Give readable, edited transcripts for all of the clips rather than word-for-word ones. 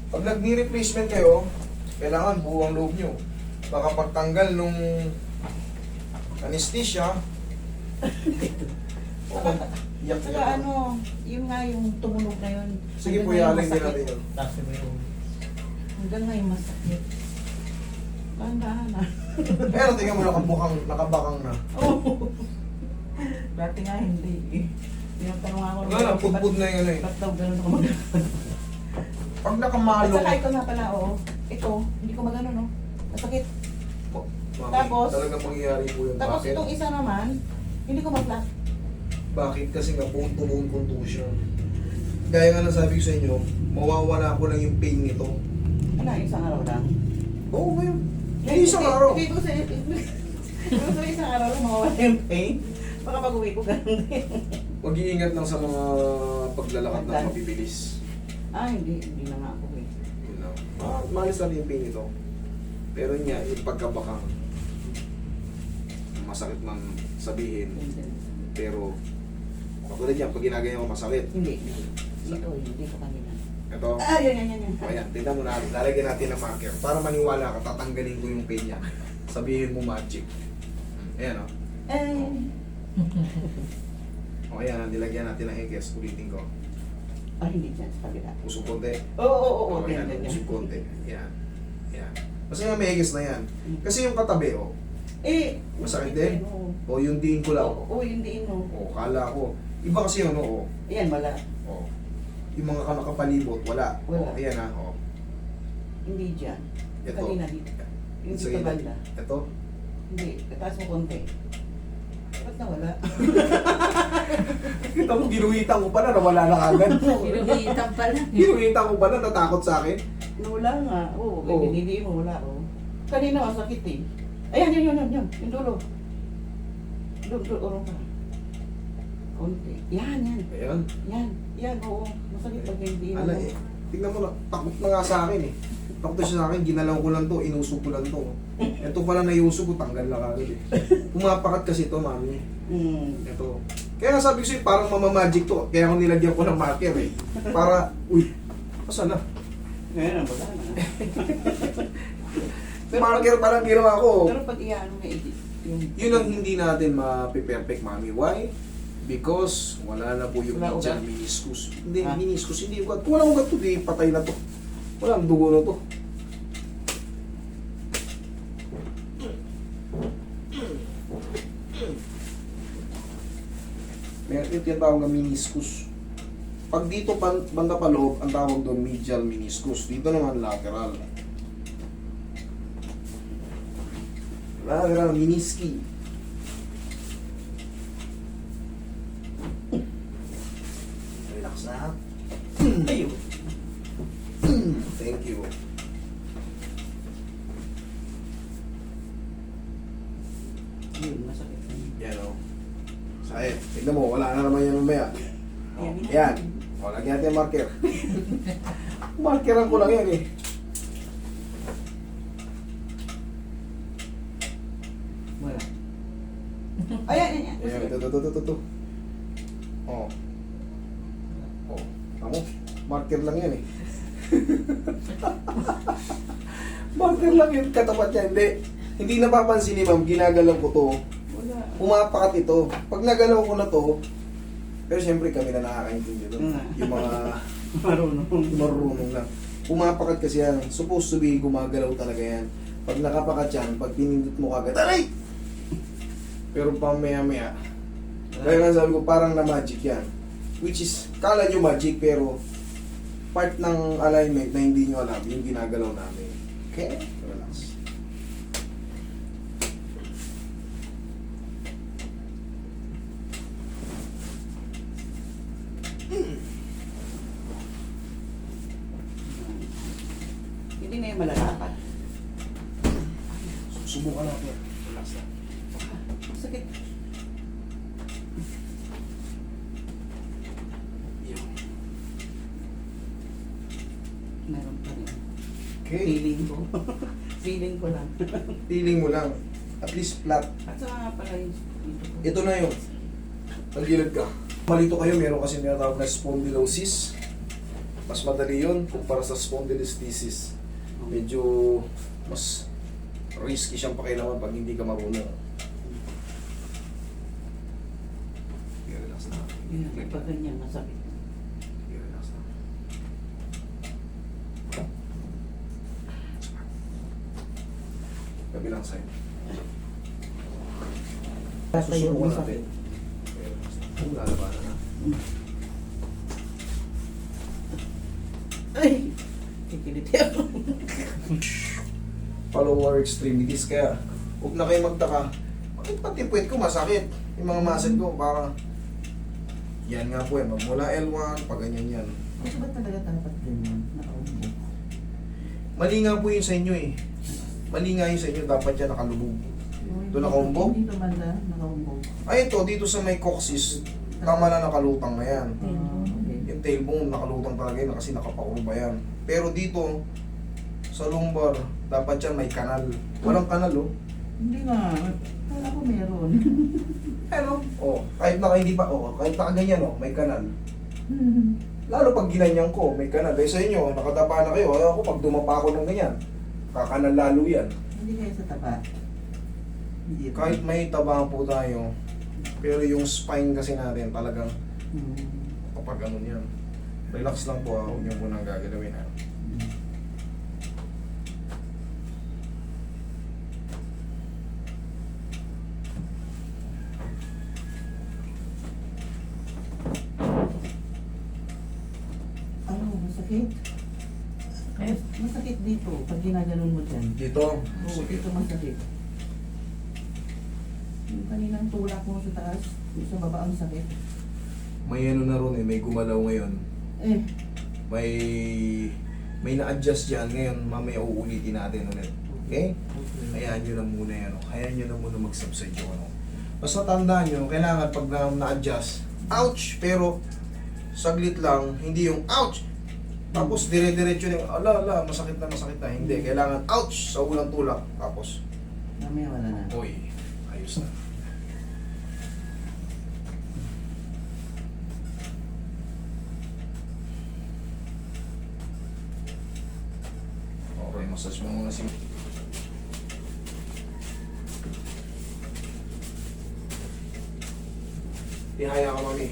Pag nag-replacement kayo, kailangan buo ang loob nyo. Baka pagtanggal nung anesthesia, iyak Saka ano, yun nga yung tumunog na yun. Sige po, Hanggang yaling din ngayon natin masakit. yun. Tapos mo yung... Hanggang ngayon masakit. Dahan-dahan na. Pero tingnan mo, nakabakang na. Oo. Dati nga hindi eh. Tinatanong ako. Wala lang, pudpud na yun eh. Ba't daw ganun ako mag- Pag At nakamalo, saka ito nga pala, oo. Ito, hindi ko magano no. Masakit. Mami, Tapos- talagang mangyayari po yun. Tapos Bakit? itong isa naman, hindi ko mag-flat. Bakit? Kasi nga bone-to-bone contusion. Gaya nga nasabi ko sa inyo, mawawala ko lang yung pain nito. Ano, isang araw lang? Oo, ngayon. Hindi isang araw. Hindi ko sa isang araw lang mawawala yung pain. Baka pag-uwi ko ganun din. Mag-iingat lang sa mga paglalakad na mabibilis. Hindi na nga ako eh. Yun lang. Malis lang yung pain nito. Pero yun nga, yung pagkabakang, masakit man sabihin, pero katulad yan, pag ginagaya ko masakit. Hindi. Dito kanina. Ito, Yan. ayan, tingnan mo natin, lalagyan natin ng marker para maniwala ka, tatanggalin ko yung pain niya. Sabihin mo magic. Ayan o. O ayan, nilagyan natin ng Ekes, ulitin ko. Hindi dyan sa kabila. Usog konti. Oo. O ayan, usog konti. Ayan. Ayan. Kasi nga may Ekes na yan. Kasi yung katabi, o. Masakit din? Oo. O yung diin ko lang. Oo, yung diin mo. O, kala ko. Iba kasi yung ano, o. Ayan, wala. O. Yung mga nakapalibot, wala. Wala. O, ayan ha, o. Hindi dyan. Ito. Kanina dito. Yung Sa dito gilid. banda. Ito. Hindi, taas mo konti. Ba't nawala? Kita mo, ginuhitan ko pala, nawala na agad. Pinuhitan pala. Ginuhitan ko pala, natakot sa akin. Nawala nga. Oo, Oo. hindi mo wala. Oo. Kanina masakit eh. Ayan, yun. Yung dulo. Dulo ka. Konti. Yan. Ayan. Oo. Masakit pag hindi Ala eh. Tingnan mo na, takot na nga sa akin eh. Takot na siya sa akin, ginalaw ko lang to, inusog ko lang to. Ito pala na iusog ko, tanggal lang agad eh. Pumapakat kasi to, mami. Ito. Kaya nga sabi ko sa'yo, parang mamamagic to. Kaya ako nilagyan ko ng marker eh. Para, uy, asa na? Ngayon, wala na. Marker parang ginawa ko. Pero pag iyaano na Yun ang hindi natin ma-perfect, mami. Why? Because wala na po yung Wala medial ugat? meniscus. Hindi, Ah. meniscus, hindi ugat. Kung walang ugat to, di patay na to. Walang dugo na to. Meron yung tinatawag na meniscus. Pag dito banda pa loob, ang tawag doon medial meniscus. Dito naman lateral. Lateral meniski. Relax na. Ayun. Thank you. Yun, masakit. Yan o. Sakit. Tignan mo, wala na naman yan mamaya. O, yan. O, lagyan natin yung marker. Markeran ko lang yan eh. Wala. Ayan. Ayan, ito. O. O, tamo. Marker lang yan eh. Marker lang yun, katapat niya. Hindi napapansin ni ma'am, ginagalaw ko to. Wala. Pumapakat ito. Pag nagalaw ko na to, pero siyempre kami na nakakaintindi doon. Yung mga marunong lang. Pumapakat kasi yan. Supposed to be, gumagalaw talaga yan. Pag nakapakat yan, pag pinindot mo kagad, aray! Pero pamaya-maya, kaya nga sabi ko, parang na magic yan. Which is, kala nyo magic, pero part ng alignment na hindi nyo alam, yung ginagalaw namin. Okay? Relax. Hindi na yung malalapat. Subukan natin. Relax na. Sakit. Yun. Meron pa rin. Okay. Feeling ko. Feeling ko lang. Feeling mo lang. At least flat. At saka nga pala yung dito ko. Ito na yun. Tagilid ka. Malito kayo, meron kasi tinatawag na spondylosis. Mas madali yun kumpara sa spondylolisthesis. Medyo mas risky siyang pakialaman pag hindi ka marunong. Okay, relax na. Yun, pag ganyan, masakit. Okay, relax na. Kabilang side. Tatayo, Susubukan masakit. natin. Okay, relax na. Lalabanan na. Ay! Kikiliti ako. Lower extremities, kaya huwag na kayo magtaka. Bakit pati puwet ko masakit? Yung mga muscle ko parang yan nga po eh, magmula L1, pag ganyan yan. Kasi ba talaga dapat ganyan? Nakaubo. Mali nga po yun sa inyo eh. Mali nga yun sa inyo, dapat yan nakalubog. Ito nakaumbo? Dito banda, nakaubo. Ay ito, dito sa may coccyx, tama na nakalutang na yan. Okay. Yung tailbone, nakalutang talaga yun kasi nakapakurba yan. Pero dito, sa lumbar, dapat yan may kanal. Walang kanal oh. Hindi nga. Kala ko meron. Ano? Oh, kahit naka hindi pa, oh, kahit naka ganyan oh, may kanal. Lalo pag ginanyan ko, may kanal. Dahil sa inyo, nakatapa na kayo. Ako, pag dumapa ako ng ganyan, kakanal lalo yan. Hindi kayo sa taba. Hindi. Kahit may taba po tayo, pero yung spine kasi natin talagang kapag ano yan. Relax lang po, huwag niyo po nang gagalawin. Ha? Ano, masakit? Masakit dito, pag ginaganon mo dyan. Dito, Oo, sige. dito masakit. Yung kaninang tulak mo sa taas, yung sa baba ang sakit. May ano na ron eh, may gumalaw ngayon. Eh, May na-adjust dyan ngayon, mamaya uulitin natin ulit. Okay? Hayaan nyo na muna yan. Hayaan nyo na muna mag-subside yung ano. Basta tandaan nyo, kailangan pag na-adjust, ouch! Pero saglit lang, hindi yung ouch! Tapos dire-diretso na yung, ala, masakit na. Hindi, kailangan ouch! Sa ulang tulak. Tapos, mamaya wala na. oy, ayos na. Okay, massage mo muna si... Ihaya ka, mami.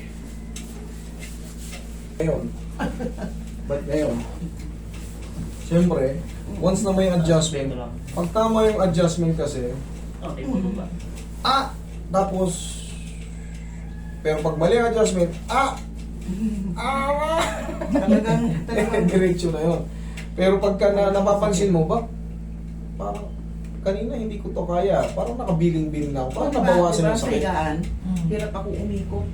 Ngayon. Ba't ngayon? Siyempre, once na may adjustment, pag tama yung adjustment kasi, Okay, pulo ba? tapos, pero pag mali ang adjustment, Talagang, diretso na yun. Pero pagka napapansin mo, ba, parang, kanina hindi ko to kaya, parang nakabiling-biling na ako, parang nabawasan yung sakit. higaan, hirap ako umikot.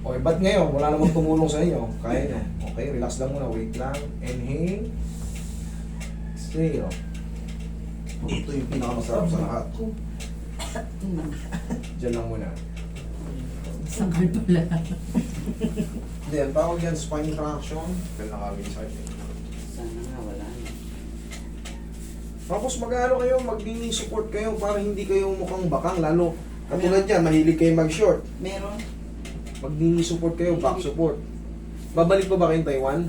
Okay, ba't ngayon? Wala namang tumulong sa inyo. Kaya nyo. Okay, relax lang muna. Wait lang. Inhale. Exhale. Ito yung pinakamasarap sa lahat. Diyan lang muna. Sakal pala. Hindi, ang tawag yan, spine traction. Kailan nakawin sa akin. Sana nga, wala na. Tapos mag-ano kayo, mag-knee support kayo para hindi kayo mukhang bakang. Lalo, katulad yan, mahilig kayo mag-short. Meron? Mag-knee support kayo, back support. Babalik pa ba kayong Taiwan?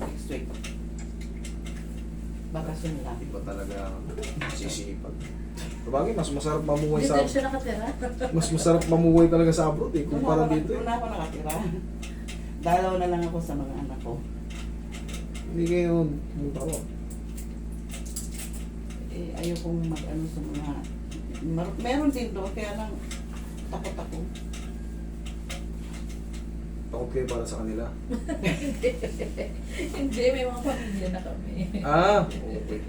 Next week. Bakasyon lang. Iba talaga sisipag. Sabagay, mas masarap mamuhay Dito sa... siya nakatira. Mas masarap mamuhay talaga sa abroad eh, kumpara dito eh. Doon ako nakatira. Dalaw na lang ako sa mga anak ko. Hindi kayo pumunta ko. Eh, ayokong mag-ano sa mga... Meron din doon, kaya lang takot ako. Takot kayo para sa kanila. Hindi, may mga pamilya na kami. Okay.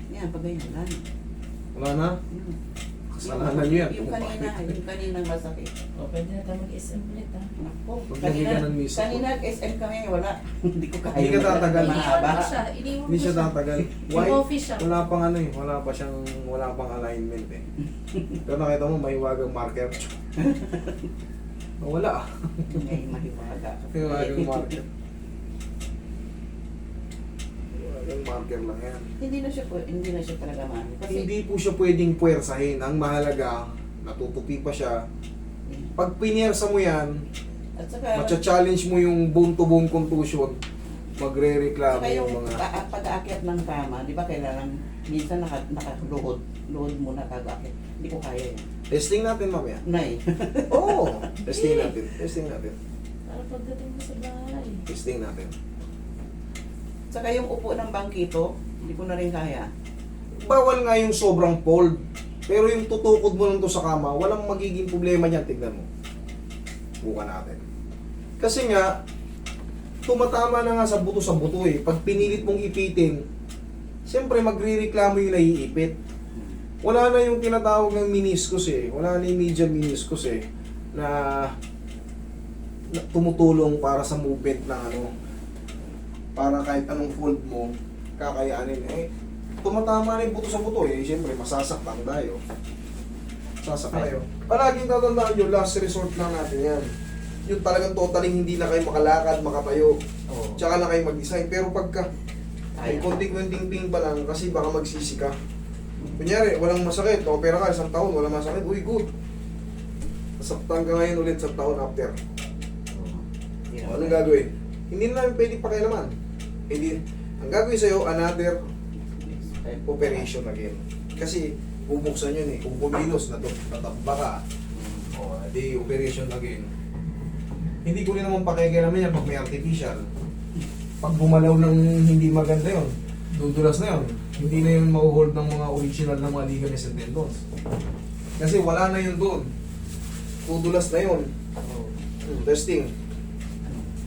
Yan, pag ganyan, wala na. Wala na? Yun. Kasalanan nyo yan. Yung kaninang masakit. O, pwede na tayo mag-SM ulit ha. Nako, Pag naghiga ng misa. kanina SM kami, wala. Hindi ko kaya. Hindi ka tatagal. Mahaba. Iniwan ko siya. Iniwan Hindi ko siya tatagal. Why? Office siya. Wala pang ano eh. Wala pang alignment eh. Pero nakita mo, may wagang marker. Wala ah. May mahiwaga. May wagang marker. Wagang marker lang yan. Hindi na siya talaga mami. Kasi Hindi po siya pwedeng puwersahin. Ang mahalaga, natutupi pa siya. Pag piniersa mo yan, At saka, Matcha-challenge mo yung bone-to-bone contusion. Magre-reklamo saka yung yung mga... pag-aakyat ng kama, di ba kailangan, minsan nakaluhod muna pag-aakyat. Hindi ko kaya yan. Testing natin mamaya. Nay. Oo! Testing natin. Testing natin. Para pagdating mo sa bahay. Testing natin. Saka yung upo ng bangkito, hindi ko na rin kaya. Bawal nga yung sobrang fold. Pero yung tutukod mo lang to sa kama, walang magiging problema niyan. Tignan mo. Buka natin. Kasi nga, tumatama na nga sa buto eh. Pag pinilit mong ipitin, siyempre magre-reklamo yung naiipit. Wala na yung tinatawag ng meniscus eh. Wala na yung medial meniscus eh. Na tumutulong para sa movement ng ano. Para kahit anong fold mo, kakayanin eh. Tumatama na yung buto sa buto eh. Siyempre, masasaktan tayo. Sasaktan tayo. Palaging tatandaan nyo, last resort lang natin yan. Yung talagang totaling hindi na kayo makalakad, makatayo. Oo. Tsaka na kayo mag-design. Pero pagka Kaya. may konting-konting pain pa lang kasi baka magsisi ka. Kunyari, walang masakit. Opera ka, isang taon, walang masakit. Uy, good. Nasaktan ka ngayon ulit sa taon after. O, anong gagawin? Hindi na namin pwede pakialaman. Hindi. Ang gagawin sa'yo, another operation again. Kasi, bubuksan yun eh. Kung kumilos, natatamba ka. O, di operation again. Hindi ko rin naman pakikialaman yan pag may artificial. Pag bumalaw ng hindi maganda yun, dudulas na yun. Hindi na yun ma-hold ng mga original na mga ligaments and tendons. Kasi wala na yun doon. Dudulas na yun. Testing.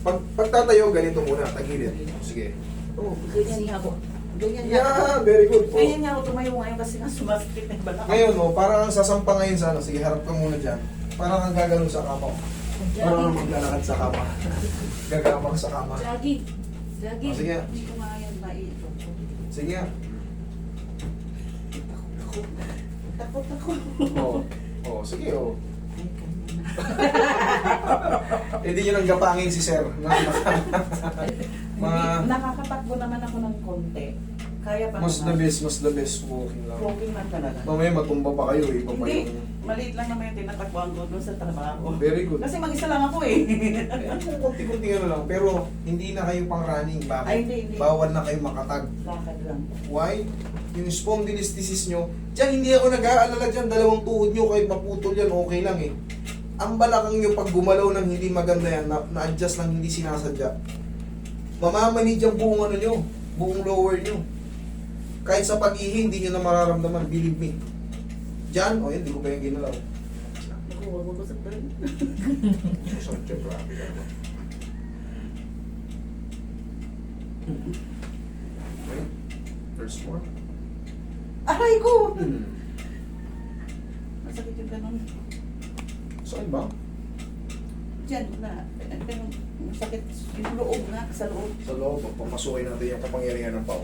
Pagtatayo, ganito muna, tagilid. Sige. Oo, ganyan nga ako. Ganyan nga ako. Yeah, very good. Oh. Ganyan nga ako tumayo ngayon kasi nga sumasakit na yung balakang. Ngayon, no, parang ang sasampa ngayon sa ano, sige, harap ka muna dyan. Parang ang gagano sa kama ko. Parang ang maglalakad sa kama. Gagama sa kama. Jogging. Jogging. Oh, sige. Hindi ko nga yan maito. Sige nga. Takot ako. Oo. Oh, sige, oh. Ay, kanina. Hindi nyo nang gapangin si sir. Hindi, nakakatakbo naman ako ng konti. Kaya pa Mas naman. the best walking lang. Walking lang talaga. Mamaya matumba pa kayo, iba pa Hindi, yung... maliit lang naman yung tinatakbuhan ko doon sa trabaho. Very good. Kasi mag-isa lang ako eh. Kaya konti-konti ano lang, pero hindi na kayo pang running. Bakit? Ay, hindi. Bawal na kayo makatag. Lakad lang. Why? Yung spondylolisthesis nyo, dyan hindi ako nag-aalala dyan, dalawang tuhod nyo, kahit maputol yan, okay lang eh. Ang balakang nyo pag gumalaw ng hindi maganda yan, na-adjust ng hindi sinasadya, mamamanid yung buong ano nyo, buong lower nyo. Kahit sa pag-ihi, hindi nyo na mararamdaman, believe me. Dyan, o yun, di ko pa yung ginalaw. Naku, huwag mo saktan. Sasakit, grabe ka naman. Okay, there's more. Aray ko! Hmm. Masakit yung ganun. Saan ba? Diyan na. Pero masakit yung loob nga, sa loob. Sa loob, papasukin natin yung kapangyarihan ng pao.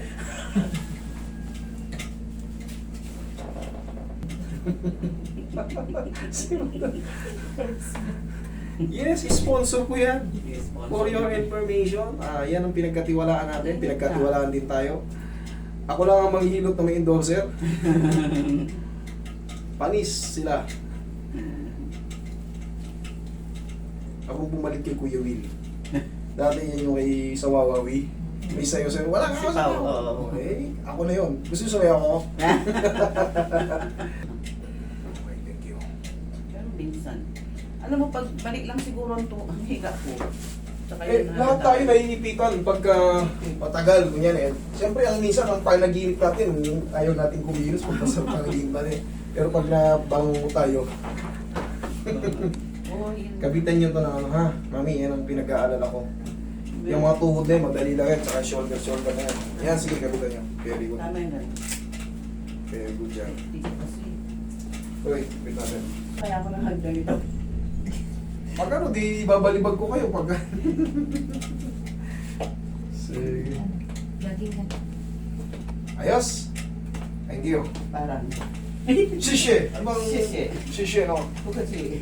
Yes, sponsor ko yan. For your information, yan ang pinagkatiwalaan natin. Pinagkatiwalaan din tayo. Ako lang ang manghihilot na may endorser. Panis sila. Ako bumalik kay Kuya Will. Dati yan yung kay Sawawawi. May sayo-sayo. Wala ka Si Pao, oo. Okay, ako na yun. Gusto nyo sayo ako? Okay, thank you. Pero minsan. Alam mo, pag balik lang siguro ang higa ko. Tsaka Eh, yun, lahat tayo naiipitan pagka matagal, kunyan eh. Siyempre, ang minsan, ang panaginip natin, yung ayaw natin kumilos pag nasa panaginip natin. Pero pag nabango tayo, Oo, yun. kabitan nyo to na ano ha, mami, yan ang pinag-aalala ko. Yung mga tuhod na yun, madali lang yan, tsaka shoulder na yan. Yan, sige, kabitan nyo. Very good. Tama yun. Very good yan. Hindi ko kasi. Uy, kapit natin. Kaya ako nang ganito. Pag ano, di babalibag ko kayo pag... Sige. Jogging ka. Ayos! Thank you. Parang. Shishe! Ano bang... Shishe. Shishe, no? Ako kasi.